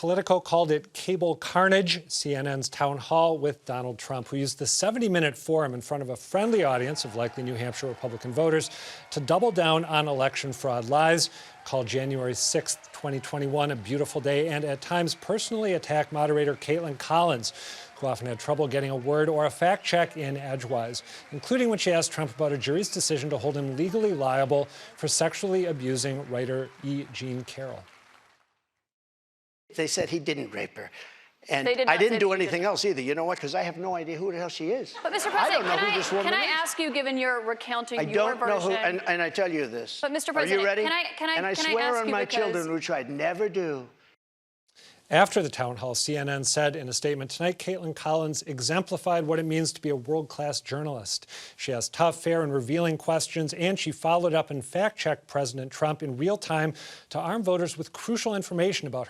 Politico called it cable carnage. CNN's town hall with Donald Trump, who used the 70-minute forum in front of a friendly audience of likely New Hampshire Republican voters to double down on election fraud lies, called January 6th, 2021 a beautiful day, and at times personally attacked moderator Kaitlan Collins, who often had trouble getting a word or a fact check in edgewise, including when she asked Trump about a jury's decision to hold him legally liable for sexually abusing writer E. Jean Carroll. They said he didn't rape her. And They did I not didn't say do that he anything didn't. else either. You know what? Because I have no idea who the hell she is. But Mr. I President, don't know who this woman can I is. ask you, given your recounting I your don't know version? who, and I tell you this. But Mr. Are President, you ready? can I swear ask on you my because children, which I'd never do. After the town hall, CNN said in a statement tonight, Kaitlan Collins exemplified what it means to be a world-class journalist. She asked tough, fair, and revealing questions, and she followed up and fact-checked President Trump in real time to arm voters with crucial information about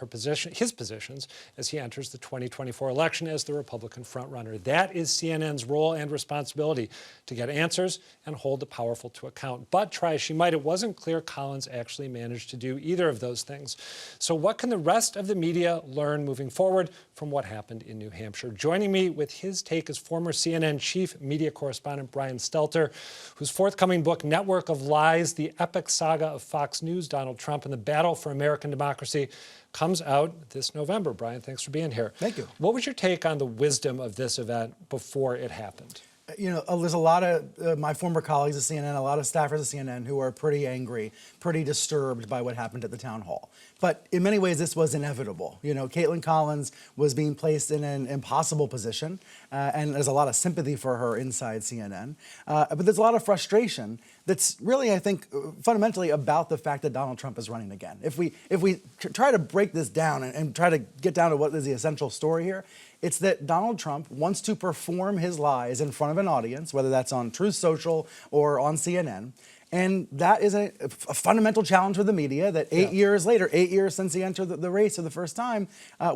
his positions as he enters the 2024 election as the Republican frontrunner. That is CNN's role and responsibility, to get answers and hold the powerful to account. But try as she might, it wasn't clear Collins actually managed to do either of those things. So what can the rest of the media learn moving forward from what happened in New Hampshire? Joining me with his take is former CNN chief media correspondent Brian Stelter, whose forthcoming book, Network of Lies, The Epic Saga of Fox News, Donald Trump, and the Battle for American Democracy, comes out this November. Brian, thanks for being here. Thank you. What was your take on the wisdom of this event before it happened? You know, there's a lot of my former colleagues at CNN, a lot of staffers at CNN who are pretty angry, pretty disturbed by what happened at the town hall. But in many ways, this was inevitable. You know, Kaitlan Collins was being placed in an impossible position, and there's a lot of sympathy for her inside CNN. But there's a lot of frustration that's really, I think, fundamentally about the fact that Donald Trump is running again. If we try to break this down and try to get down to what is the essential story here, it's that Donald Trump wants to perform his lies in front of an audience, whether that's on Truth Social or on CNN. And that is a fundamental challenge for the media that 8 years later, 8 years since he entered the race for the first time,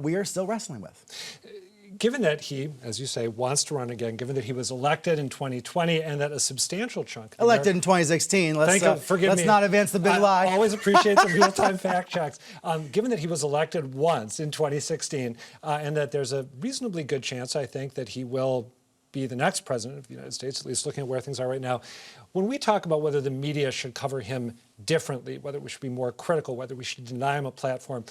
we are still wrestling with. Given that he, as you say, wants to run again, given that he was elected in 2020 and that a substantial chunk... Elected in 2016. Let's not advance the big lie. I always appreciate some real-time fact checks. Given that he was elected once in 2016 and that there's a reasonably good chance, I think, that he will be the next president of the United States, at least looking at where things are right now. When we talk about whether the media should cover him differently, whether we should be more critical, whether we should deny him a platform,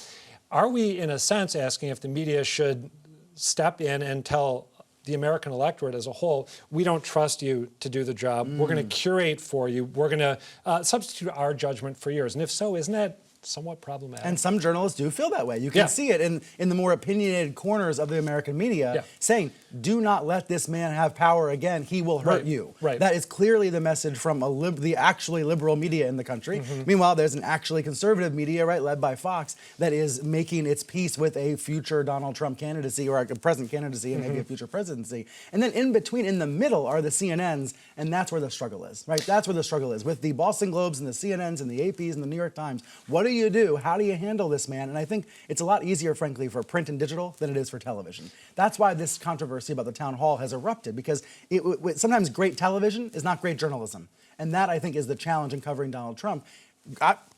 are we, in a sense, asking if the media should step in and tell the American electorate as a whole, we don't trust you to do the job. We're going to curate for you. We're going to substitute our judgment for yours. And if so, isn't that somewhat problematic? And some journalists do feel that way. You can see it in the more opinionated corners of the American media saying, do not let this man have power again. He will hurt you. That is clearly the message from the actually liberal media in the country. Meanwhile, there's an actually conservative media, led by Fox, that is making its peace with a future Donald Trump candidacy or a present candidacy and maybe a future presidency. And then in between, in the middle, are the CNNs, and that's where the struggle is, That's where the struggle is. With the Boston Globes and the CNNs and the APs and the New York Times, what do you do? How do you handle this man? And I think it's a lot easier, frankly, for print and digital than it is for television. That's why this controversy about the town hall has erupted, because sometimes great television is not great journalism. And that, I think, is the challenge in covering Donald Trump.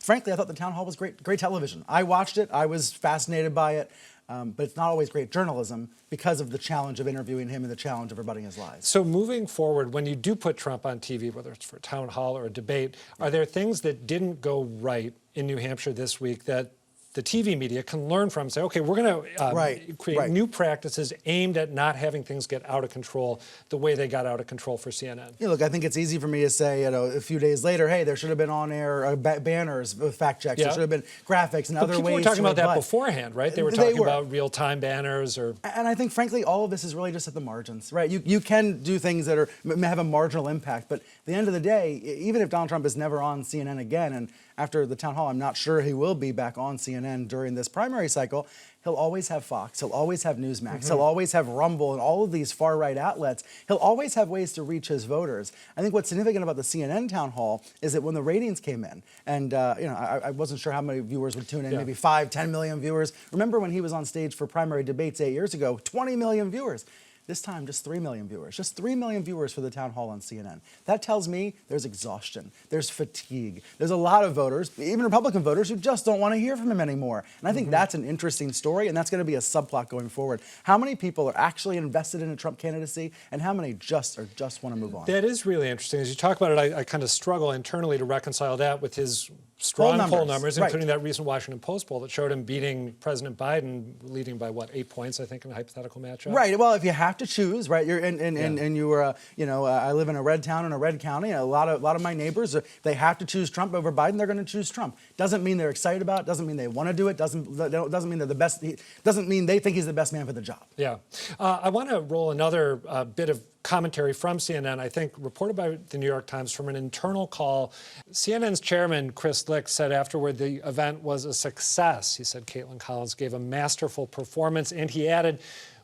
Frankly, I thought the town hall was great television. I watched it. I was fascinated by it. But it's not always great journalism because of the challenge of interviewing him and the challenge of rebutting his lies. So moving forward, when you do put Trump on TV, whether it's for a town hall or a debate, are there things that didn't go right in New Hampshire this week that the TV media can learn from and say, okay, we're going to create new practices aimed at not having things get out of control the way they got out of control for CNN? Yeah, look, I think it's easy for me to say, a few days later, hey, there should have been on-air banners with fact checks. There should have been graphics and other ways. People were talking about that beforehand, right? They were talking about real-time banners or... And I think, frankly, all of this is really just at the margins, You can do things that may have a marginal impact, but at the end of the day, even if Donald Trump is never on CNN again, and after the town hall, I'm not sure he will be back on CNN during this primary cycle, he'll always have Fox, he'll always have Newsmax, he'll always have Rumble and all of these far-right outlets. He'll always have ways to reach his voters. I think what's significant about the CNN town hall is that when the ratings came in, and I wasn't sure how many viewers would tune in, maybe 5, 10 million viewers. Remember when he was on stage for primary debates 8 years ago, 20 million viewers. This time, just 3 million viewers. Just 3 million viewers for the town hall on CNN. That tells me there's exhaustion, there's fatigue. There's a lot of voters, even Republican voters, who just don't want to hear from him anymore. And I think that's an interesting story, and that's going to be a subplot going forward. How many people are actually invested in a Trump candidacy, and how many just want to move on? That is really interesting. As you talk about it, I kind of struggle internally to reconcile that with his strong poll numbers, including that recent Washington Post poll that showed him beating President Biden, leading by what, 8 points, I think, in a hypothetical matchup. Right. Well, if you have to choose, right, and you were, I live in a red town in a red county. A lot of my neighbors, they have to choose Trump over Biden. They're going to choose Trump. Doesn't mean they're excited about it. Doesn't mean they want to do it. Doesn't mean they're the best. Doesn't mean they think he's the best man for the job. Yeah. I want to roll another bit of commentary from CNN, I think reported by the New York Times from an internal call. CNN's chairman, Chris Licht, said afterward the event was a success. He said Kaitlan Collins gave a masterful performance, and he added,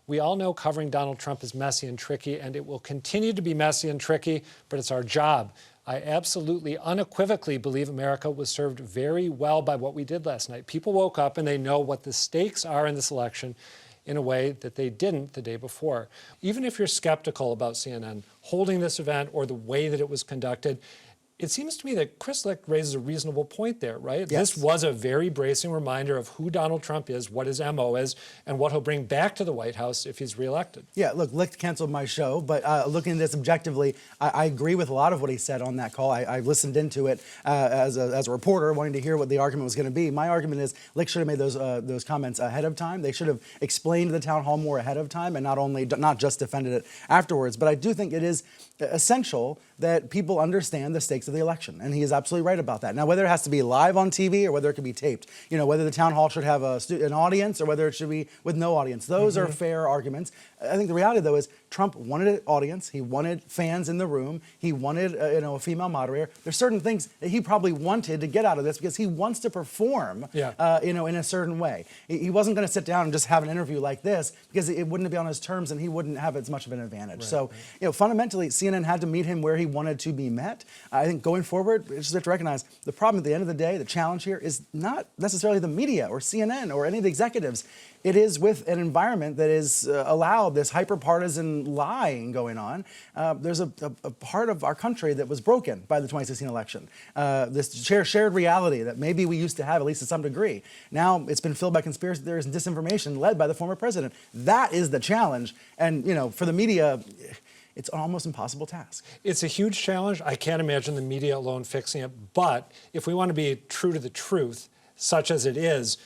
"We all know covering Donald Trump is messy and tricky, and it will continue to be messy and tricky, but it's our job. I absolutely, unequivocally believe America was served very well by what we did last night. People woke up and they know what the stakes are in this election in a way that they didn't the day before." Even if you're skeptical about CNN holding this event or the way that it was conducted, it seems to me that Chris Licht raises a reasonable point there, right? Yes. This was a very bracing reminder of who Donald Trump is, what his MO is, and what he'll bring back to the White House if he's reelected. Yeah, look, Licht canceled my show, but looking at this objectively, I agree with a lot of what he said on that call. I listened into it as a reporter, wanting to hear what the argument was going to be. My argument is Licht should have made those comments ahead of time. They should have explained the town hall more ahead of time and not just defended it afterwards. But I do think it is essential that people understand the stakes of the election, and he is absolutely right about that. Now, whether it has to be live on TV or whether it can be taped, whether the town hall should have an audience or whether it should be with no audience, those are fair arguments. I think the reality, though, is Trump wanted an audience. He wanted fans in the room. He wanted, a female moderator. There's certain things that he probably wanted to get out of this because he wants to perform, in a certain way. He wasn't going to sit down and just have an interview like this because it wouldn't be on his terms and he wouldn't have as much of an advantage. Right, so, fundamentally, CNN had to meet him where he wanted to be met. I think going forward, we just have to recognize the problem at the end of the day, the challenge here is not necessarily the media or CNN or any of the executives. It is with an environment that is allowed this hyper-partisan lying going on. There's a part of our country that was broken by the 2016 election. This shared reality that maybe we used to have, at least to some degree. Now it's been filled by conspiracy theories and disinformation led by the former president. That is the challenge. And, for the media, it's an almost impossible task. It's a huge challenge. I can't imagine the media alone fixing it. But if we want to be true to the truth, such as it is,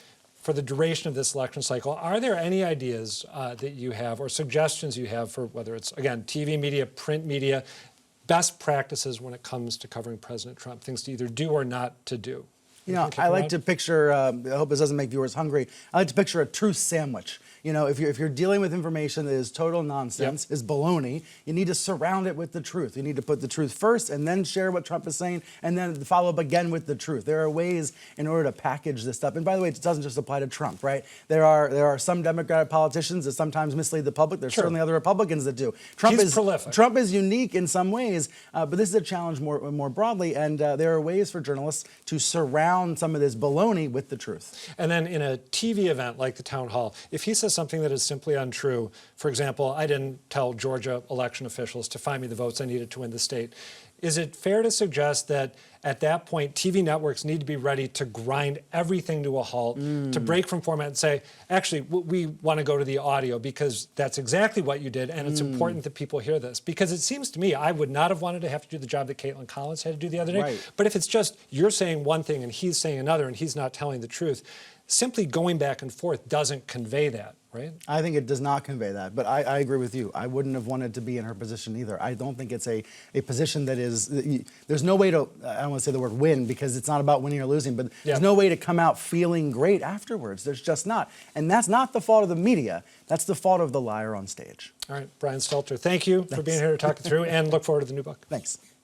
for the duration of this election cycle, are there any ideas that you have or suggestions you have for whether it's, again, TV media, print media, best practices when it comes to covering President Trump, things to either do or not to do? I like to picture, I hope this doesn't make viewers hungry, I like to picture a truth sandwich. If you're dealing with information that is total nonsense, is baloney, you need to surround it with the truth. You need to put the truth first and then share what Trump is saying and then follow up again with the truth. There are ways in order to package this stuff. And by the way, it doesn't just apply to Trump, right? There are some Democratic politicians that sometimes mislead the public. There's certainly other Republicans that do. He's prolific. Trump is unique in some ways, but this is a challenge more broadly. And there are ways for journalists to surround some of this baloney with the truth. And then in a TV event like the town hall, if he says something that is simply untrue, for example, I didn't tell Georgia election officials to find me the votes I needed to win the state, is it fair to suggest that at that point, TV networks need to be ready to grind everything to a halt, to break from format and say, actually, we want to go to the audio because that's exactly what you did, and it's important that people hear this? Because it seems to me I would not have wanted to have to do the job that Kaitlan Collins had to do the other day. Right. But if it's just you're saying one thing and he's saying another and he's not telling the truth, simply going back and forth doesn't convey that, right? I think it does not convey that, but I agree with you. I wouldn't have wanted to be in her position either. I don't think it's a position that is, there's no way to, I don't want to say the word win because it's not about winning or losing, but there's no way to come out feeling great afterwards. There's just not. And that's not the fault of the media. That's the fault of the liar on stage. All right, Brian Stelter, thank you for being here to talk it through and look forward to the new book. Thanks.